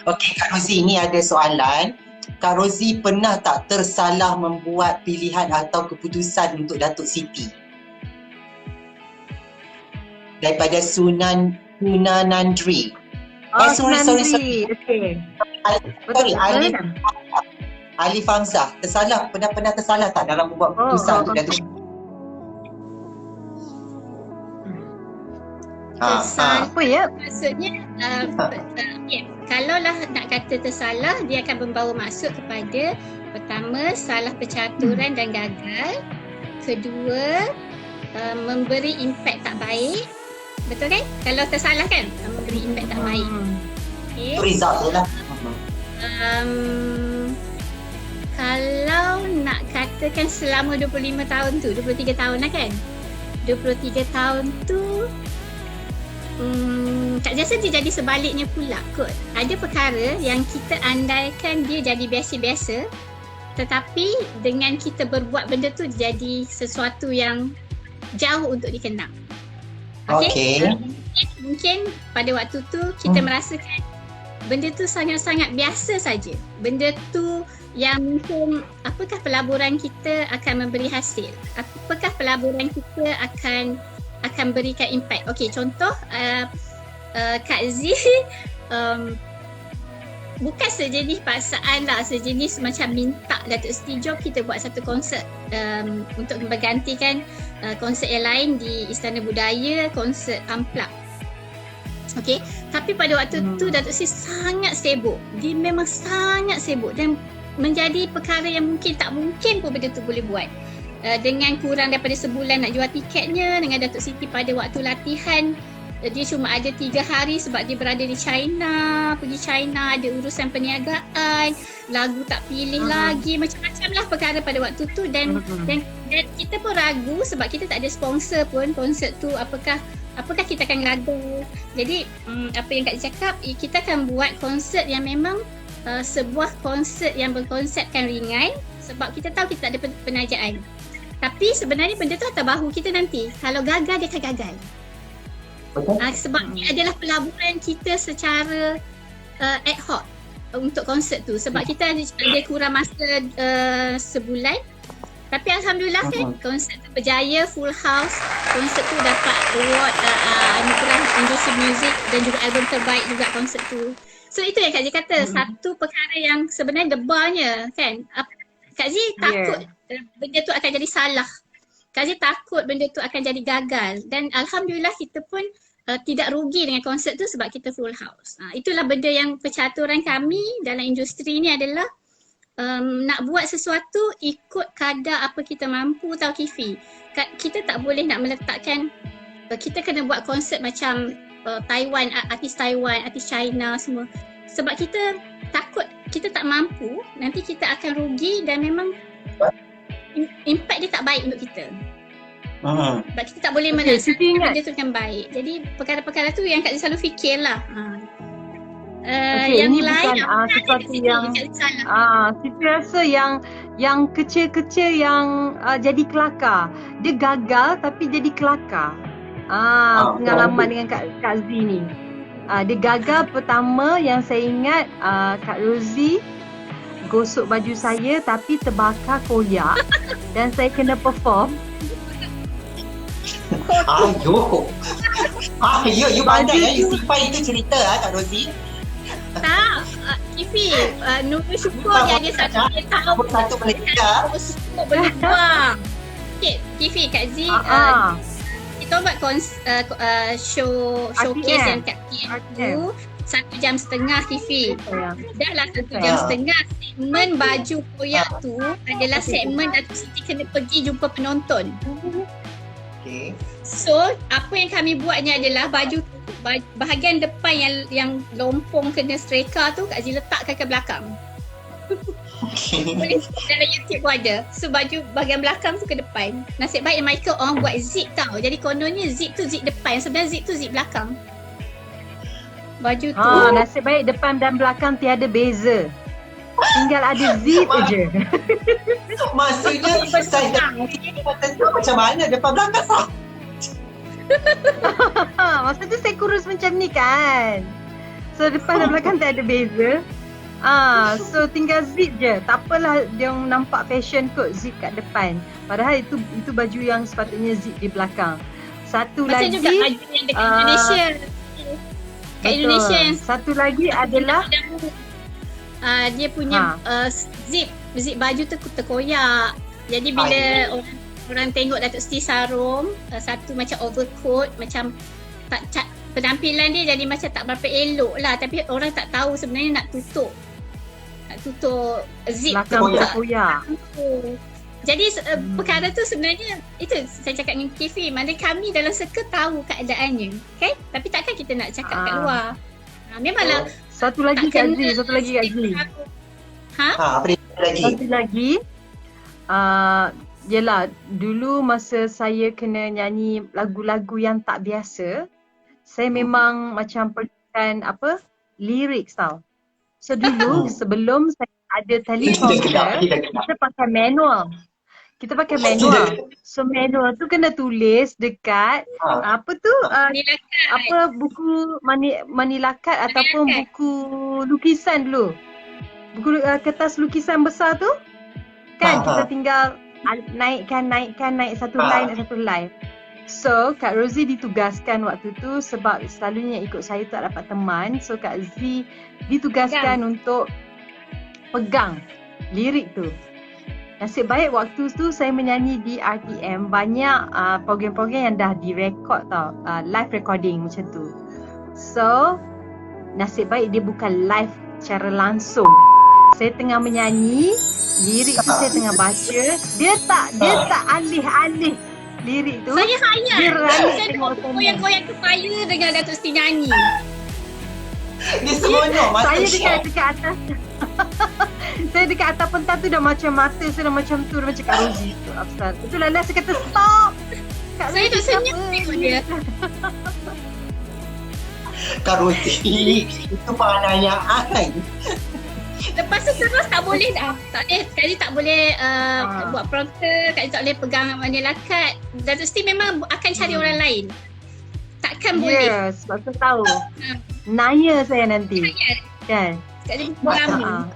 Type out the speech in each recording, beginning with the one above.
Okey, Kak Rozi, ni ada soalan. Kak Rozi pernah tak tersalah membuat pilihan atau keputusan untuk Datuk Siti? Daripada Sunanandri. Sorry. Okay. Sorry, Alif Hamzah. Pernah tersalah tak dalam membuat keputusan untuk Datuk Siti? Apa ya? Maksudnya kalaulah nak kata tersalah, dia akan membawa maksud kepada pertama, salah percaturan dan gagal. Kedua, memberi impak tak baik. Betul kan? Kalau tersalah kan? Memberi impak tak baik. Okay. Result je lah. Kalau nak katakan selama 25 tahun tu, 23 tahun lah kan? 23 tahun tu tak rasa dia jadi sebaliknya pula kot. Ada perkara yang kita andaikan dia jadi biasa-biasa, tetapi dengan kita berbuat benda tu jadi sesuatu yang jauh untuk dikenang. Okay? Mungkin pada waktu tu kita merasakan benda tu sangat-sangat biasa saja. Benda tu yang mungkin apakah pelaburan kita akan memberi hasil? Apakah pelaburan kita akan berikan impak? Okey, contoh Kak Z bukan sejenis paksaan lah, sejenis macam minta Datuk Siti jom kita buat satu konsert untuk menggantikan konsert yang lain di Istana Budaya, konsert Unplugged. Okey, tapi pada waktu tu Datuk Siti sangat sibuk. Dia memang sangat sibuk dan menjadi perkara yang mungkin tak mungkin pun benda tu boleh buat. Dengan kurang daripada sebulan nak jual tiketnya, dengan Datuk Siti pada waktu latihan dia cuma ada 3 hari sebab dia berada di China, pergi China, ada urusan perniagaan, lagu tak pilih lagi, macam-macam lah perkara pada waktu tu dan kita pun ragu sebab kita tak ada sponsor pun konsert tu, apakah kita akan gagal. Jadi apa yang Kak cakap, kita akan buat konsert yang memang sebuah konsert yang berkonsepkan ringan sebab kita tahu kita tak ada penajaan. Tapi sebenarnya benda tu atas bahu kita nanti. Kalau gagal, dia akan gagal. Sebab ni adalah pelaburan kita secara ad hoc untuk konsert tu. Sebab kita ada kurang masa sebulan. Tapi Alhamdulillah kan, konsert tu berjaya, full house. Konsert tu dapat award anugerah industri muzik dan juga album terbaik juga konsert tu. So itu yang Kak Z kata, satu perkara yang sebenarnya debarnya kan. Kak Z takut benda tu akan jadi salah. Kak Z takut benda tu akan jadi gagal. Dan Alhamdulillah kita pun tidak rugi dengan konsert tu sebab kita full house. Itulah benda yang percaturan kami dalam industri ni adalah nak buat sesuatu ikut kadar apa kita mampu tau Kifi. Kita tak boleh nak meletakkan, kita kena buat konsert macam Taiwan, artis China semua. Sebab kita takut kita tak mampu, nanti kita akan rugi dan memang impak dia tak baik untuk kita. Sebab kita tak boleh menasihati benda tu kan baik. Jadi perkara-perkara tu yang Kak selalu fikirlah. Yang ini lain bukan sesuatu yang kita rasa yang kecil-kecil yang jadi kelakar. Dia gagal tapi jadi kelakar. Pengalaman dengan Kak Z ni. Dia gagal pertama yang saya ingat, Kak Rozi gosok baju saya tapi terbakar koyak dan saya kena perform. You pandai ya, you simpan itu cerita Kak Rozi. Tak, Kifi, Nurul syukur dia ada satu dia tahu satu Malaysia. Boleh buang. Okay, Kifi, Kak Z, kita buat showcase yang kat TN tu 1.5 jam Kifi. Dah lah 1 jam setengah. Segmen baju koyak tu adalah segmen Datuk Siti kena pergi jumpa penonton. Okay. So, apa yang kami buatnya adalah baju bahagian depan yang lompong kena streka tu Kak Z letakkan ke belakang. Boleh dalam YouTube pun ada. So baju bahagian belakang tu ke depan. Nasib baik Michael orang buat zip tau. Jadi kononnya zip tu zip depan, sebenarnya zip tu zip belakang. Baju tu. Nasib baik depan dan belakang tiada beza. Tinggal ada zip je. Maksudnya saya tentu macam mana depan belakang sah. Masa tu saya kurus macam ni kan. So depan dan belakang tak ada beza. So tinggal zip je. Tak apalah dia orang nampak fashion kot zip kat depan. Padahal itu baju yang sepatutnya zip di belakang. Satu Macam lagi juga baju yang dekat Indonesia. Kat Indonesia yang satu lagi adalah dia punya zip baju tu terkoyak. Jadi bila orang tengok Datuk Siti Sarom, satu macam overcoat, macam penampilan dia jadi macam tak berapa elok lah, tapi orang tak tahu sebenarnya nak tutup zip terkoyak. Jadi perkara tu sebenarnya itu saya cakap dengan Kifi, mana kami dalam circle tahu keadaannya, okay? Tapi takkan kita nak cakap kat luar. Memanglah. Satu lagi Kak Zee. Apa dia lagi? Satu lagi. Yelah, dulu masa saya kena nyanyi lagu-lagu yang tak biasa, saya memang macam perlukan lirik tau. So dulu sebelum saya ada teleprompter, kita pakai manual. So manual tu kena tulis dekat buku Manila Card ataupun buku lukisan dulu. Buku kertas lukisan besar tu kan kita tinggal naik satu line. So Kak Rosie ditugaskan waktu tu sebab selalunya ikut saya tak dapat teman. So Kak Zee ditugaskan untuk pegang lirik tu. Nasib baik waktu tu saya menyanyi di RTM, banyak program-program yang dah direkod tau, live recording macam tu. So nasib baik dia bukan live secara langsung. Saya tengah menyanyi, lirik tu saya tengah baca, dia tak alih-alih lirik tu. Saya hayal. Dia raih tengok goyang-goyang kepala dengan Datuk Siti nyanyi. Dia seronok masa saya dekat atas. Saya dekat atas pentas tu dah macam mata saya dah macam tu, dah macam Kak Rosie tu. Afsal. Itulah saya kata stop. Saya duk senyum tengok dia. Kak Rosie, itu penganiayaan. Lepas tu terus tak boleh dah. Tak boleh, sekali tak boleh buat prompter, sekali tak boleh pegang Manila Card. Datuk Siti memang akan cari orang lain. Takkan boleh. Yes, sebab saya tahu. Naya saya nanti. Kan? Sekali lama.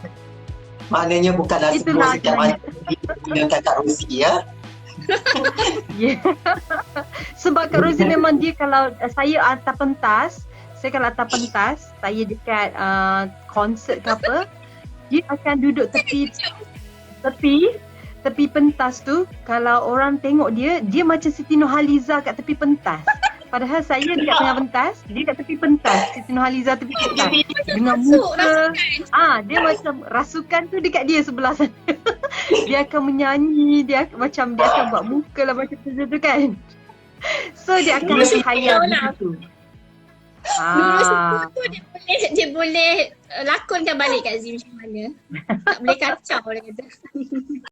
Maknanya bukanlah semua setiap hari dengan Kak Rosie ya. Yeah. Sebab Kak Rosie memang dia kalau saya atas pentas, saya dekat konsert ke apa, dia akan duduk tepi pentas tu. Kalau orang tengok dia macam Siti Nurhaliza kat tepi pentas. Padahal saya dekat tengah pentas, dia kat tepi pentas. Siti Nurhaliza tepi pentas. Dengan muka. Dia macam rasukan tu dekat dia sebelah sana. Dia akan menyanyi, dia akan buat muka lah macam tu kan. So dia akan berkhayal gitu. Dulu dia boleh lakonkan balik Kak Zee macam mana. Tak boleh kacau dia kata.